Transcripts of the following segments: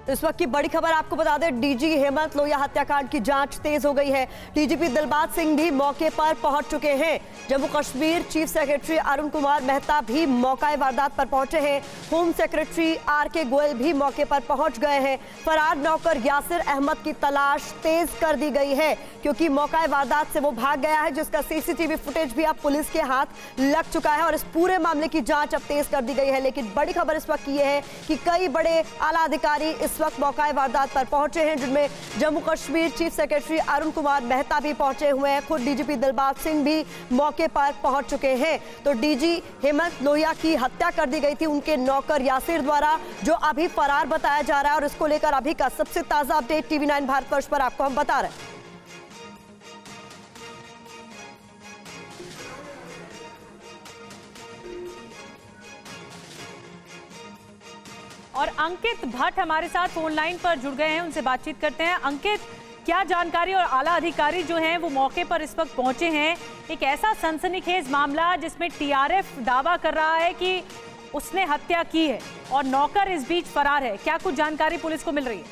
तो इस वक्त की बड़ी खबर आपको बता दें, डीजी हेमंत लोहिया हत्याकांड की जांच तेज हो गई है। डीजीपी दिलबाग सिंह भी मौके पर पहुंच चुके हैं। जम्मू कश्मीर चीफ सेक्रेटरी अरुण कुमार मेहता भी मौका वारदात पर पहुंचे हैं। होम सेक्रेटरी आरके गोयल भी मौके पर पहुंच गए हैं। फरार नौकर यासिर अहमद की तलाश तेज कर दी गई है क्योंकि मौका वारदात से वो भाग गया है, जिसका सीसीटीवी फुटेज भी अब पुलिस के हाथ लग चुका है और इस पूरे मामले की जांच अब तेज कर दी गई है। लेकिन बड़ी खबर इस वक्त ये है कि कई बड़े आला अधिकारी इस वक्त मौका वारदात पर पहुंचे हैं, जिनमें जम्मू कश्मीर चीफ सेक्रेटरी अरुण कुमार मेहता भी पहुंचे हुए हैं। खुद डीजीपी दिलबाग सिंह भी मौके पर पहुंच चुके हैं। तो डीजी हेमंत लोहिया की हत्या कर दी गई थी उनके नौकर यासिर द्वारा, जो अभी फरार बताया जा रहा है और इसको लेकर अभी का सबसे ताजा अपडेट TV9 भारतवर्ष पर आपको हम बता रहे हैं। और अंकित भट्ट हमारे साथ फोन लाइन पर जुड़ गए हैं, उनसे बातचीत करते हैं। अंकित, क्या जानकारी और आला अधिकारी जो हैं वो मौके पर इस वक्त पहुंचे हैं? एक ऐसा सनसनीखेज मामला जिसमें टीआरएफ दावा कर रहा है कि उसने हत्या की है और नौकर इस बीच फरार है। क्या कुछ जानकारी पुलिस को मिल रही है?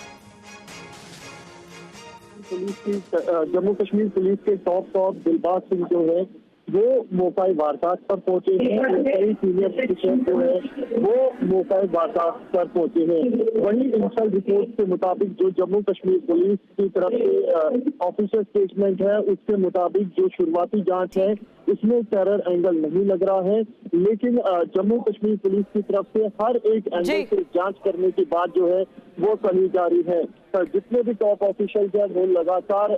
जम्मू कश्मीर पुलिस के टॉप दिलबाग सिंह जो है वो मौका वारदात पर पहुंचे हैं। कई सीनियर ऑफिसर जो है वो मौका वारदात पर पहुंचे हैं। वहीं इनिशियल रिपोर्ट के मुताबिक जो जम्मू कश्मीर पुलिस की तरफ से ऑफिसर स्टेटमेंट है, उसके मुताबिक जो शुरुआती जांच है इसमें टेरर एंगल नहीं लग रहा है, लेकिन जम्मू कश्मीर पुलिस की तरफ से हर एक एंगल से जांच करने के बाद जो है वो कमी जारी है। जितने भी टॉप ऑफिशियल है वो लगातार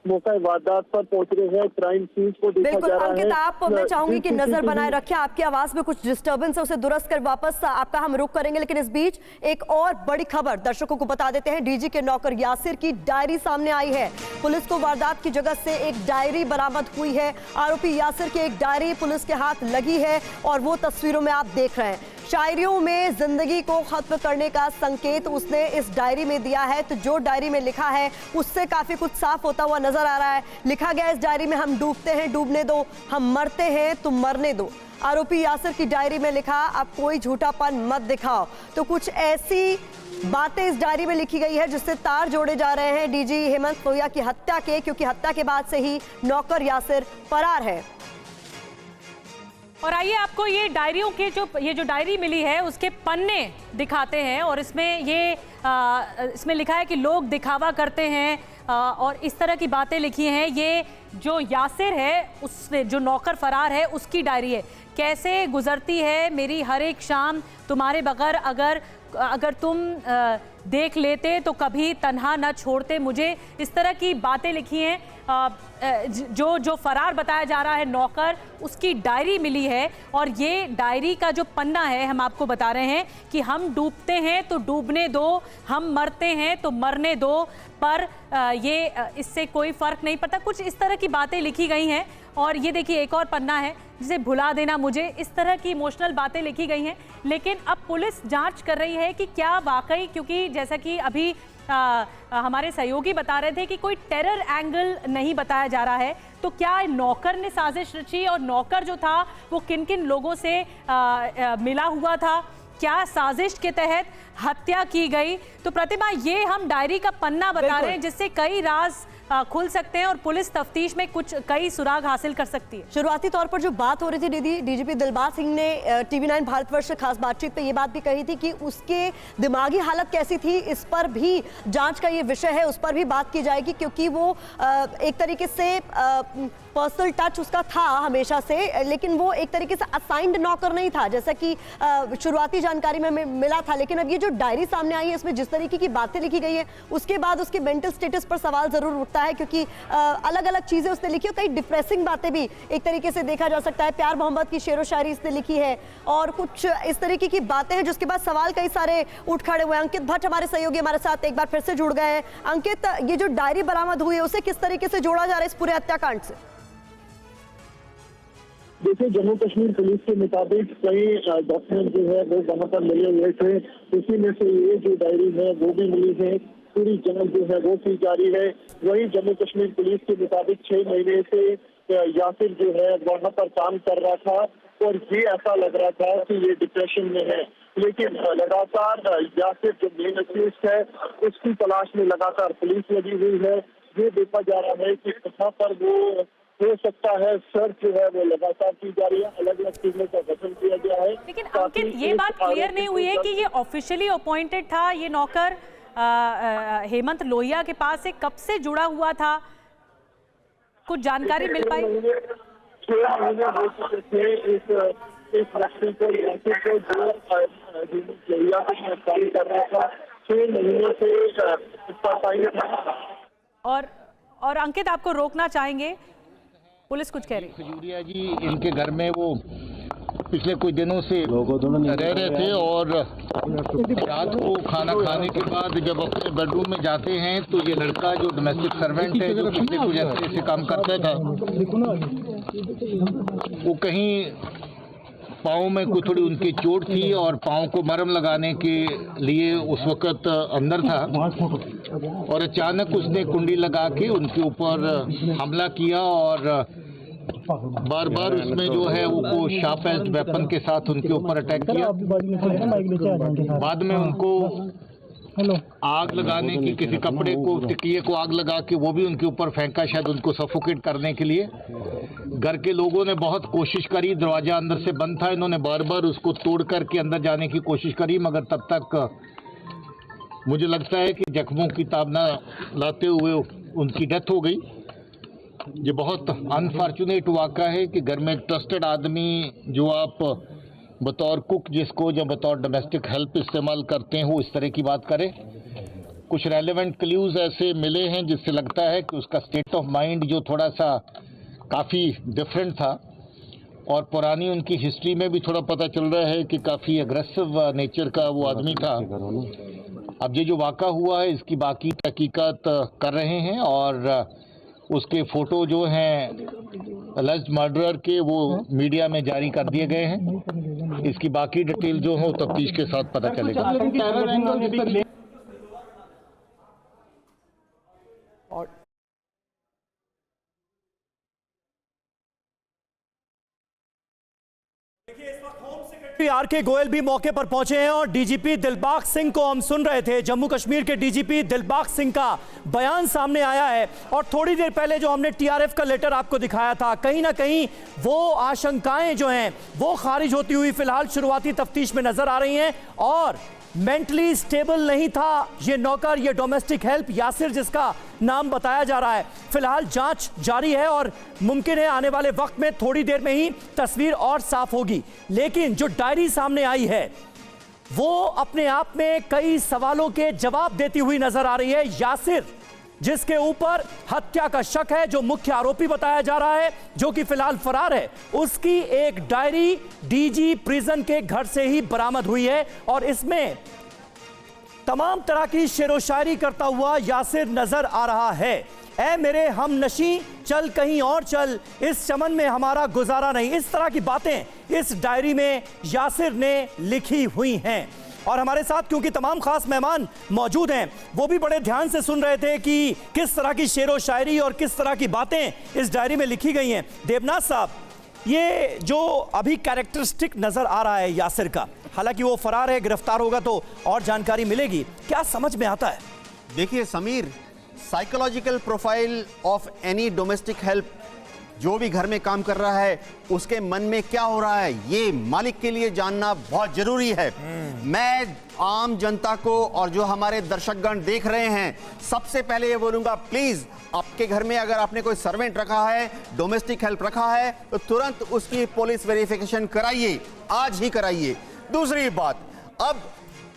मौका वारदात पर पहुंच रहे हैं। क्राइम सीन को देखा जा रहा है। अंकित, आप मैं चाहूंगी कि नजर बनाए रखें, आपकी आवाज में कुछ डिस्टर्बेंस है, उसे दुरुस्त कर वापस आपका हम रुख करेंगे। लेकिन इस बीच एक और बड़ी खबर दर्शकों को बता देते हैं। डीजी के नौकर यासिर की डायरी सामने आई है। पुलिस को वारदात की जगह से एक डायरी बरामद हुई है। आरोपी यासिर की एक डायरी पुलिस के हाथ लगी है और वो तस्वीरों में आप देख रहे हैं। शायरियों में जिंदगी को खत्म करने का संकेत उसने इस डायरी में दिया है। तो जो डायरी में लिखा है उससे काफी कुछ साफ होता हुआ नजर आ रहा है। लिखा गया इस डायरी में, हम डूबते हैं डूबने दो, हम मरते हैं तुम मरने दो। आरोपी यासिर की डायरी में लिखा, अब कोई झूठापन मत दिखाओ। तो कुछ ऐसी बातें इस डायरी में लिखी गई है जिससे तार जोड़े जा रहे हैं डीजी हेमंत लोहिया की हत्या के, क्योंकि हत्या के बाद से ही नौकर यासिर फरार है। और आइए आपको ये डायरियों के जो डायरी मिली है उसके पन्ने दिखाते हैं। और इसमें इसमें लिखा है कि लोग दिखावा करते हैं और इस तरह की बातें लिखी हैं। ये जो यासिर है, उसने जो नौकर फरार है, उसकी डायरी है। कैसे गुजरती है मेरी हर एक शाम तुम्हारे बगैर, अगर तुम देख लेते तो कभी तन्हा न छोड़ते मुझे। इस तरह की बातें लिखी हैं। जो फरार बताया जा रहा है नौकर, उसकी डायरी मिली है। और ये डायरी का जो पन्ना है, हम आपको बता रहे हैं कि हम डूबते हैं तो डूबने दो, हम मरते हैं तो मरने दो, पर ये इससे कोई फर्क नहीं पड़ता। कुछ इस तरह की बातें लिखी गई हैं। और ये देखिए एक और पन्ना है जिसे भुला देना मुझे, इस तरह की इमोशनल बातें लिखी गई हैं। लेकिन अब पुलिस जांच कर रही है कि क्या वाकई, क्योंकि जैसा कि अभी हमारे सहयोगी बता रहे थे कि कोई टेरर एंगल नहीं बताया जा रहा है, तो क्या नौकर ने साजिश रची और नौकर जो था वो किन किन लोगों से मिला हुआ था, क्या साजिश के तहत हत्या की गई। तो प्रतिमा, ये हम डायरी का पन्ना बता रहे हैं जिससे कई राज खुल सकते हैं और पुलिस तफ्तीश में कई सुराग हासिल कर सकती है। शुरुआती तौर पर जो बात हो रही थी, डीजीपी दिलबाग सिंह ने TV9 भारतवर्ष से खास बातचीत पे ये बात भी कही थी कि उसके दिमागी हालत कैसी थी, इस पर भी जांच का ये विषय है, उस पर भी बात की जाएगी। क्योंकि वो एक तरीके से पर्सनल टच उसका था हमेशा से, लेकिन वो एक तरीके से असाइंड नौकर नहीं था, जैसा कि शुरुआती जानकारी में मिला था। लेकिन अब ये जो डायरी सामने आई है, इसमें जिस तरीके की बातें लिखी गई है, उसके बाद उसके मेंटल स्टेटस पर सवाल जरूर उठता है। क्योंकि अलग अलग चीजें उसने लिखी और कई डिप्रेसिंग बातें भी एक तरीके से देखा जा सकता है। प्यार मोहब्बत की शेरो शायरी इसने लिखी है और कुछ इस तरीके की बातें हैं, जिसके बाद सवाल कई सारे उठ खड़े हुए हैं। अंकित भट्ट हमारे सहयोगी हमारे साथ एक बार फिर से जुड़ गए हैं। अंकित, ये जो डायरी बरामद हुई है उसे किस तरीके से जोड़ा जा रहा है इस पूरे हत्याकांड से? देखिए, जम्मू कश्मीर पुलिस के मुताबिक कई डॉक्यूमेंट जो है वो वहाँ पर मिले हुए थे। उसी में से ये जो डायरी है वो भी मिली है। पूरी जांच जो है वो की जारी है। वहीं जम्मू कश्मीर पुलिस के मुताबिक 6 महीने से यासिर जो है वहाँ पर काम कर रहा था और ये ऐसा लग रहा था कि ये डिप्रेशन में है। लेकिन लगातार यासिर जो मेन एक्यूज्ड है उसकी तलाश में लगातार पुलिस लगी हुई है। ये देखा जा रहा है कि कहाँ पर वो हो सकता है। सर्च जो है वो लगातार की जा रही है, अलग अलग टीमों का गठन किया गया है। लेकिन अंकित, ये बात क्लियर नहीं हुई है कि ये ऑफिशियली अपॉइंटेड था, ये नौकर हेमंत लोहिया के पास से कब से जुड़ा हुआ था, कुछ जानकारी मिल पाई? 6 महीने हो चुके थे इस व्यक्ति को, यासिर को, जो लोहिया को गिरफ्तारी कर रहा था। 6 महीने से इस पर पाई था। और अंकित, आपको रोकना चाहेंगे, पुलिस कुछ कह रही है। खजूरिया जी इनके घर में वो पिछले कुछ दिनों से रह रहे थे और रात को खाना खाने के बाद जब अपने बेडरूम में जाते हैं तो ये लड़का जो डोमेस्टिक सर्वेंट है, जो पिछले कुछ ऐसे से काम करता था, वो कहीं पाँव में कोई थोड़ी उनकी चोट थी और पाँव को मरहम लगाने के लिए उस वक्त अंदर था और अचानक उसने कुंडी लगा के उनके ऊपर हमला किया और बार बार उसमें जो है वो शार्प एज वेपन के साथ उनके ऊपर अटैक किया। बाद में उनको आग लगाने की, किसी कपड़े को, तकिए को आग लगा के वो भी उनके ऊपर फेंका, शायद उनको सफोकेट करने के लिए। घर के लोगों ने बहुत कोशिश करी, दरवाजा अंदर से बंद था, इन्होंने बार बार उसको तोड़ करके अंदर जाने की कोशिश करी, मगर तब तक मुझे लगता है कि जख्मों की ताबना लाते हुए उनकी डेथ हो गई। ये बहुत अनफॉर्चुनेट वाक़ा है कि घर में ट्रस्टेड आदमी जो आप बतौर कुक जिसको या बतौर डोमेस्टिक हेल्प इस्तेमाल करते हैं वो इस तरह की बात करें। कुछ रेलेवेंट क्लूज ऐसे मिले हैं जिससे लगता है कि उसका स्टेट ऑफ माइंड जो थोड़ा सा काफ़ी डिफरेंट था और पुरानी उनकी हिस्ट्री में भी थोड़ा पता चल रहा है कि काफ़ी एग्रेसिव नेचर का वो आदमी था। अब ये जो वाक़ा हुआ है इसकी बाकी तहकीकात कर रहे हैं और उसके फ़ोटो जो हैं अलेज्ड मर्डरर के वो मीडिया में जारी कर दिए गए हैं। इसकी बाकी डिटेल जो हो तफ्तीश के साथ पता चलेगा। आर.के. गोयल भी मौके पर पहुंचे हैं और डीजीपी दिलबाग सिंह को हम सुन रहे थे। जम्मू कश्मीर के डीजीपी दिलबाग सिंह का बयान सामने आया है और थोड़ी देर पहले जो हमने टीआरएफ का लेटर आपको दिखाया था, कहीं ना कहीं वो आशंकाएं जो हैं वो खारिज होती हुई फिलहाल शुरुआती तफ्तीश में नजर आ रही हैं। और मेंटली स्टेबल नहीं था ये नौकर, ये डोमेस्टिक हेल्प यासिर जिसका नाम बताया जा रहा है। फिलहाल जांच जारी है और मुमकिन है आने वाले वक्त में थोड़ी देर में ही तस्वीर और साफ होगी। लेकिन जो डायरी सामने आई है वो अपने आप में कई सवालों के जवाब देती हुई नजर आ रही है। यासिर जिसके ऊपर हत्या का शक है, जो मुख्य आरोपी बताया जा रहा है, जो कि फिलहाल फरार है, उसकी एक डायरी डीजी प्रिजन के घर से ही बरामद हुई है और इसमें तमाम तरह की शेरो शायरी करता हुआ यासिर नजर आ रहा है। ऐ मेरे हम नशी चल कहीं और चल, इस चमन में हमारा गुजारा नहीं, इस तरह की बातें इस डायरी में यासिर ने लिखी हुई हैं। और हमारे साथ क्योंकि तमाम खास मेहमान मौजूद हैं, वो भी बड़े ध्यान से सुन रहे थे कि किस तरह की शेरो शायरी और किस तरह की बातें इस डायरी में लिखी गई हैं। देवनाथ साहब, ये जो अभी कैरेक्टरिस्टिक नजर आ रहा है यासिर का, हालांकि वो फरार है, गिरफ्तार होगा तो और जानकारी मिलेगी, क्या समझ में आता है? देखिए Sameer, psychological profile of any domestic help, जो भी घर में काम कर रहा है उसके मन में क्या हो रहा है ये मालिक के लिए जानना बहुत जरूरी है। मैं आम जनता को और जो हमारे दर्शकगण देख रहे हैं, सबसे पहले ये बोलूंगा, प्लीज आपके घर में अगर आपने कोई सर्वेंट रखा है, डोमेस्टिक हेल्प रखा है, तो तुरंत उसकी पुलिस वेरिफिकेशन कराइए, आज ही कराइए। दूसरी बात, अब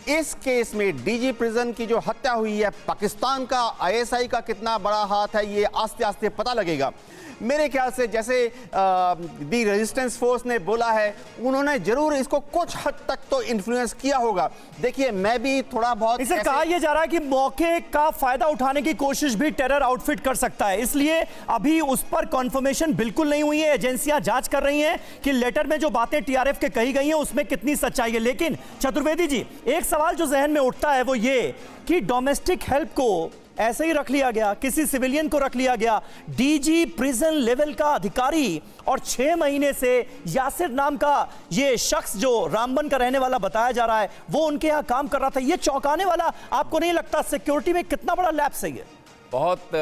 इस केस में डीजी प्रिजन की जो हत्या हुई है, पाकिस्तान का आईएसआई का कितना बड़ा हाथ है ये आस्ते आस्ते पता लगेगा। मेरे ख्याल से जैसे दी रेजिस्टेंस फोर्स ने बोला है, उन्होंने जरूर इसको कुछ हद तक तो इन्फ्लुएंस किया होगा। देखिए मैं भी थोड़ा बहुत इसे कहा यह जा रहा है कि मौके का फायदा उठाने की कोशिश भी टेरर आउटफिट कर सकता है, इसलिए अभी उस पर कॉन्फर्मेशन बिल्कुल नहीं हुई है। एजेंसियां जांच कर रही हैं कि लेटर में जो बातें टीआरएफ के कही गई हैं उसमें कितनी सच्चाई है। लेकिन चतुर्वेदी जी, एक सवाल जो जहन में उठता है वो ये कि डोमेस्टिक हेल्प को ऐसे ही रख लिया गया, किसी सिविलियन को रख लिया गया, डीजी प्रिजन लेवल का अधिकारी, और 6 महीने से यासिर नाम का ये शख्स जो रामबन का रहने वाला बताया जा रहा है वो उनके यहाँ काम कर रहा था। ये चौंकाने वाला आपको नहीं लगता? सिक्योरिटी में कितना बड़ा लैप्स है ये? बहुत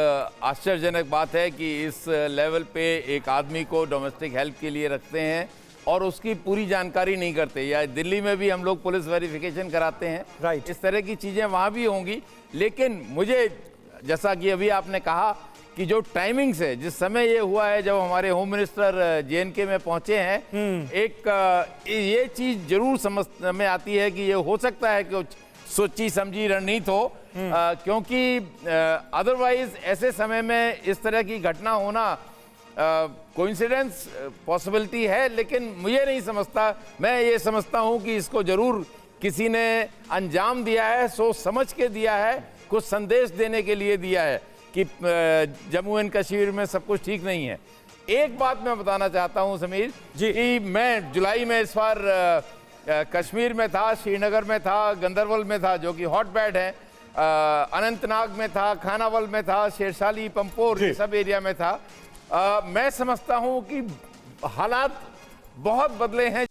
आश्चर्यजनक बात है कि इस लेवल पे एक आदमी को डोमेस्टिक हेल्प के लिए रखते हैं और उसकी पूरी जानकारी नहीं करते। या दिल्ली में भी हम लोग पुलिस वेरिफिकेशन कराते हैं, राइट। इस तरह की चीज़ें वहाँ भी होंगी। लेकिन मुझे, जैसा कि अभी आपने कहा कि जो टाइमिंग्स है, जिस समय ये हुआ है जब हमारे होम मिनिस्टर JNK में पहुंचे हैं, एक ये चीज़ जरूर समझ में आती है कि ये हो सकता है कि सोची समझी रणनीति हो, क्योंकि अदरवाइज ऐसे समय में इस तरह की घटना होना कोइंसिडेंस पॉसिबिलिटी है, लेकिन मुझे नहीं समझता। मैं ये समझता हूँ कि इसको जरूर किसी ने अंजाम दिया है, सोच समझ के दिया है, कुछ संदेश देने के लिए दिया है कि जम्मू एंड कश्मीर में सब कुछ ठीक नहीं है। एक बात मैं बताना चाहता हूँ समीर जी, कि मैं जुलाई में इस बार कश्मीर में था, श्रीनगर में था, गंदरबल में था जो कि हॉट बेड है, अनंतनाग में था, खानावल में था, शेरशाली, पंपोर, ये सब एरिया में था। मैं समझता हूँ कि हालात बहुत बदले हैं।